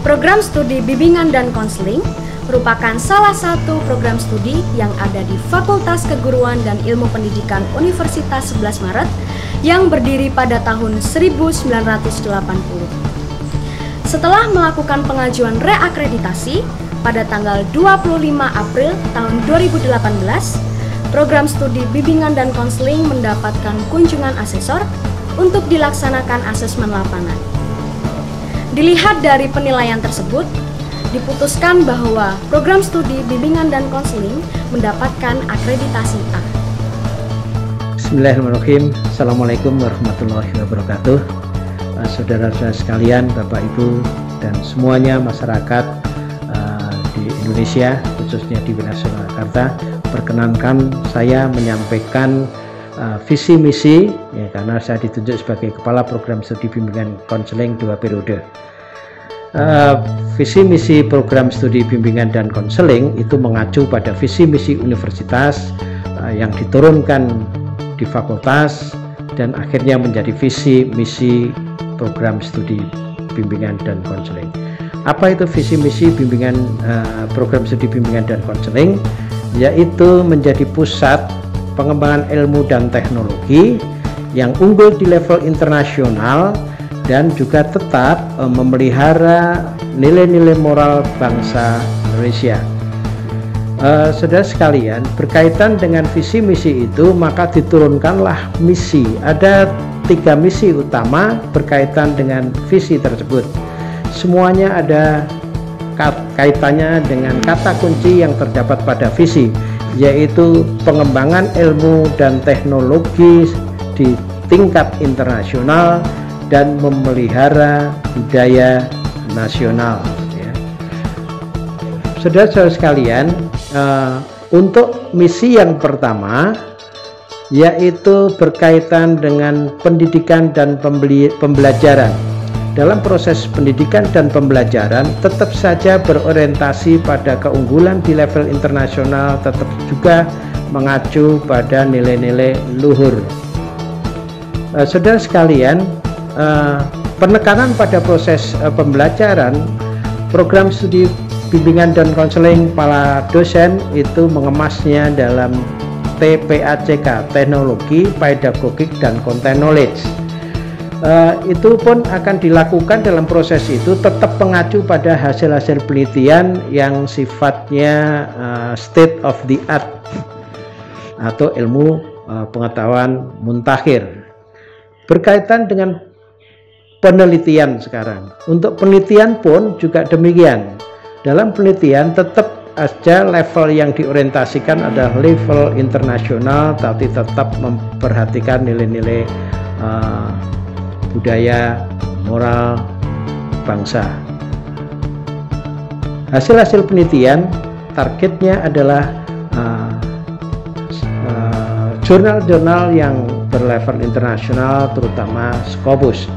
Program studi bimbingan dan konseling merupakan salah satu program studi yang ada di Fakultas Keguruan dan Ilmu Pendidikan Universitas 11 Maret yang berdiri pada tahun 1980. Setelah melakukan pengajuan reakreditasi pada tanggal 25 April tahun 2018, program studi bimbingan dan konseling mendapatkan kunjungan asesor untuk dilaksanakan asesmen lapangan. Dilihat dari penilaian tersebut, diputuskan bahwa program studi bimbingan dan konseling mendapatkan akreditasi A. Bismillahirrahmanirrahim. Assalamualaikum warahmatullahi wabarakatuh. Saudara-saudara sekalian, Bapak Ibu dan semuanya masyarakat di Indonesia, khususnya di wilayah Surakarta, perkenankan saya menyampaikan visi misi ya, karena saya ditunjuk sebagai Kepala Program Studi Bimbingan Konseling 2 periode. Visi misi program studi bimbingan dan konseling itu mengacu pada visi misi universitas yang diturunkan di fakultas dan akhirnya menjadi visi misi program studi bimbingan dan konseling. Apa itu visi misi bimbingan program studi bimbingan dan konseling? Yaitu menjadi pusat pengembangan ilmu dan teknologi yang unggul di level internasional dan juga tetap memelihara nilai-nilai moral bangsa Indonesia. Saudara sekalian, berkaitan dengan visi misi itu maka diturunkanlah misi. Ada 3 misi utama berkaitan dengan visi tersebut. Semuanya ada kaitannya dengan kata kunci yang terdapat pada visi, yaitu pengembangan ilmu dan teknologi di tingkat internasional dan memelihara budaya nasional ya. Saudara-saudara sekalian, untuk misi yang pertama yaitu berkaitan dengan pendidikan dan pembelajaran. Dalam proses pendidikan dan pembelajaran tetap saja berorientasi pada keunggulan di level internasional, tetap juga mengacu pada nilai-nilai luhur. Saudara sekalian, penekanan pada proses pembelajaran program studi bimbingan dan konseling para dosen itu mengemasnya dalam TPACK, teknologi, pedagogik, dan content knowledge. Itu pun akan dilakukan dalam proses itu tetap mengacu pada hasil-hasil penelitian yang sifatnya state of the art atau ilmu pengetahuan muntakhir. Berkaitan dengan penelitian sekarang, untuk penelitian pun juga demikian. Dalam penelitian tetap aja level yang diorientasikan adalah level internasional, tapi tetap memperhatikan nilai-nilai budaya, moral bangsa. Hasil-hasil penelitian targetnya adalah jurnal-jurnal yang berlevel internasional, terutama Scopus.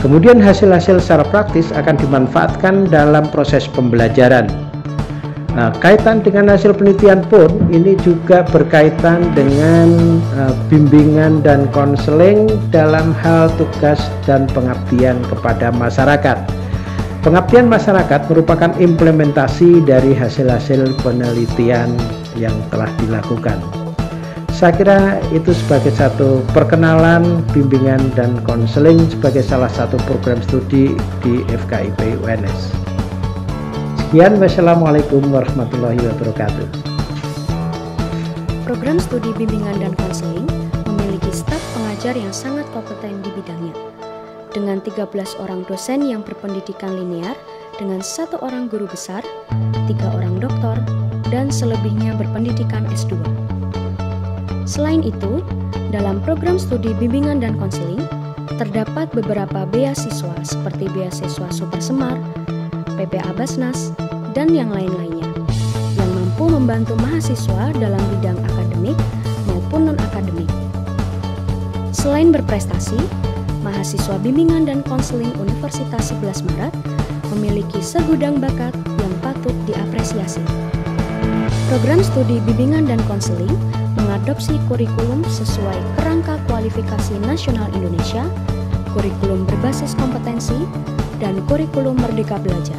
Kemudian hasil-hasil secara praktis akan dimanfaatkan dalam proses pembelajaran. Kaitan dengan hasil penelitian pun ini juga berkaitan dengan bimbingan dan konseling dalam hal tugas dan pengabdian kepada masyarakat. Pengabdian masyarakat merupakan implementasi dari hasil-hasil penelitian yang telah dilakukan. Saya kira itu sebagai satu perkenalan bimbingan dan konseling sebagai salah satu program studi di FKIP UNS. Sekian, wassalamualaikum warahmatullahi wabarakatuh. Program studi bimbingan dan konseling memiliki staf pengajar yang sangat kompeten di bidangnya, dengan 13 orang dosen yang berpendidikan linear, dengan 1 orang guru besar, 3 orang doktor, dan selebihnya berpendidikan S2. Selain itu, dalam program studi bimbingan dan konseling, terdapat beberapa beasiswa seperti beasiswa Super Semar, PPA Basnas, dan yang lain-lainnya, yang mampu membantu mahasiswa dalam bidang akademik maupun non-akademik. Selain berprestasi, mahasiswa bimbingan dan konseling Universitas 11 Maret memiliki segudang bakat yang patut diapresiasi. Program studi bimbingan dan konseling mengadopsi kurikulum sesuai Kerangka Kualifikasi Nasional Indonesia kurikulum berbasis kompetensi, dan kurikulum merdeka belajar.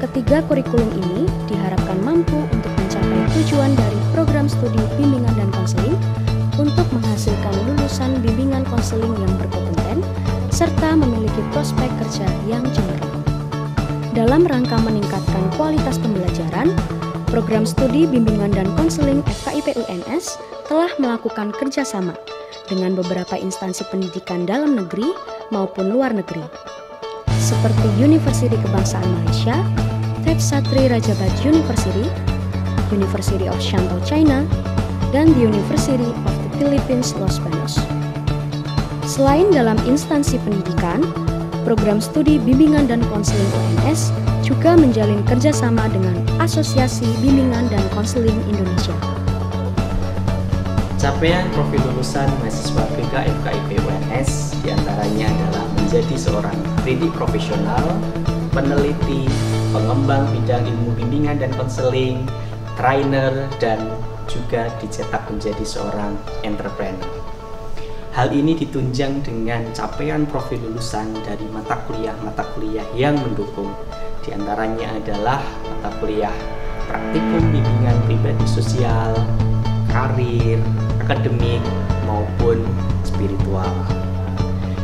Ketiga kurikulum ini diharapkan mampu untuk mencapai tujuan dari program studi bimbingan dan konseling untuk menghasilkan lulusan bimbingan konseling yang berkompeten serta memiliki prospek kerja yang cemerlang. Dalam rangka meningkatkan kualitas pembelajaran, program studi bimbingan dan konseling FKIP UNS telah melakukan kerjasama dengan beberapa instansi pendidikan dalam negeri maupun luar negeri, seperti Universiti Kebangsaan Malaysia, Tripsatri Raja Baja University, University of Shantou, China, dan the University of the Philippines, Los Baños. Selain dalam instansi pendidikan, program studi bimbingan dan konseling UNS juga menjalin kerjasama dengan Asosiasi Bimbingan dan Konseling Indonesia. Capaian profil lulusan mahasiswa BK FKIP UNS diantaranya adalah menjadi seorang pendidik profesional, peneliti, pengembang bidang ilmu bimbingan dan konseling, trainer, dan juga dicetak menjadi seorang entrepreneur. Hal ini ditunjang dengan capaian profil lulusan dari mata kuliah yang mendukung. Di antaranya adalah mata kuliah praktikum bimbingan pribadi sosial, karir, akademik, maupun spiritual.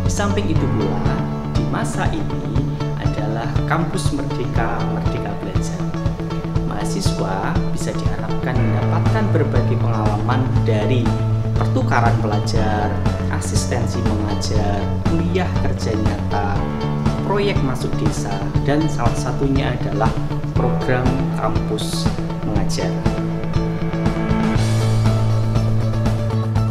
Di samping itu pula, di masa ini adalah kampus merdeka belajar. Mahasiswa bisa diharapkan mendapatkan berbagai pengalaman dari pertukaran pelajar, asistensi mengajar, kuliah kerja nyata, proyek masuk desa, dan salah satunya adalah program kampus mengajar.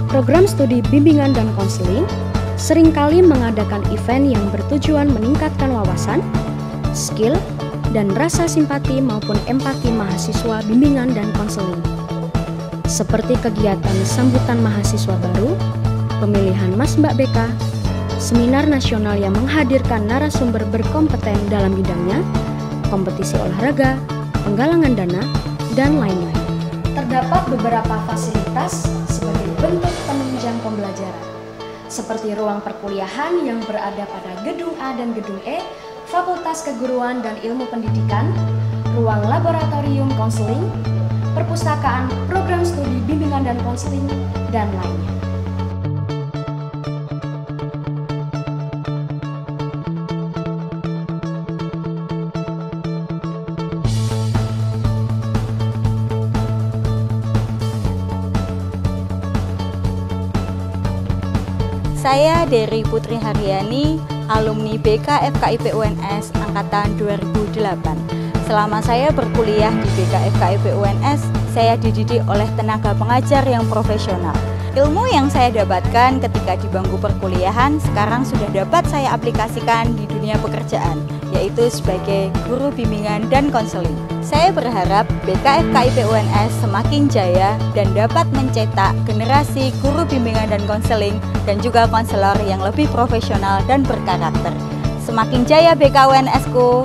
Program studi bimbingan dan konseling seringkali mengadakan event yang bertujuan meningkatkan wawasan, skill, dan rasa simpati maupun empati mahasiswa bimbingan dan konseling. Seperti kegiatan sambutan mahasiswa baru, pemilihan Mas Mbak BK, seminar nasional yang menghadirkan narasumber berkompeten dalam bidangnya, kompetisi olahraga, penggalangan dana, dan lain-lain. Terdapat beberapa fasilitas sebagai bentuk penunjang pembelajaran, seperti ruang perkuliahan yang berada pada Gedung A dan Gedung E, Fakultas Keguruan dan Ilmu Pendidikan, ruang laboratorium konseling, perpustakaan, program studi bimbingan dan konseling, dan lainnya. Saya Dery Putri Haryani, alumni BK FKIP UNS Angkatan 2008. Selama saya berkuliah di BK FKIP UNS, saya dididik oleh tenaga pengajar yang profesional. Ilmu yang saya dapatkan ketika di bangku perkuliahan sekarang sudah dapat saya aplikasikan di dunia pekerjaan, yaitu sebagai guru bimbingan dan konseling. Saya berharap BK FKIP UNS semakin jaya dan dapat mencetak generasi guru bimbingan dan konseling dan juga konselor yang lebih profesional dan berkarakter. Semakin jaya BK UNS-ku.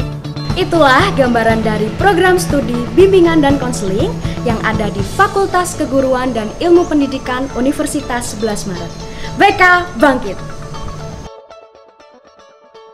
Itulah gambaran dari program studi bimbingan dan konseling yang ada di Fakultas Keguruan dan Ilmu Pendidikan Universitas 11 Maret. BK Bangkit!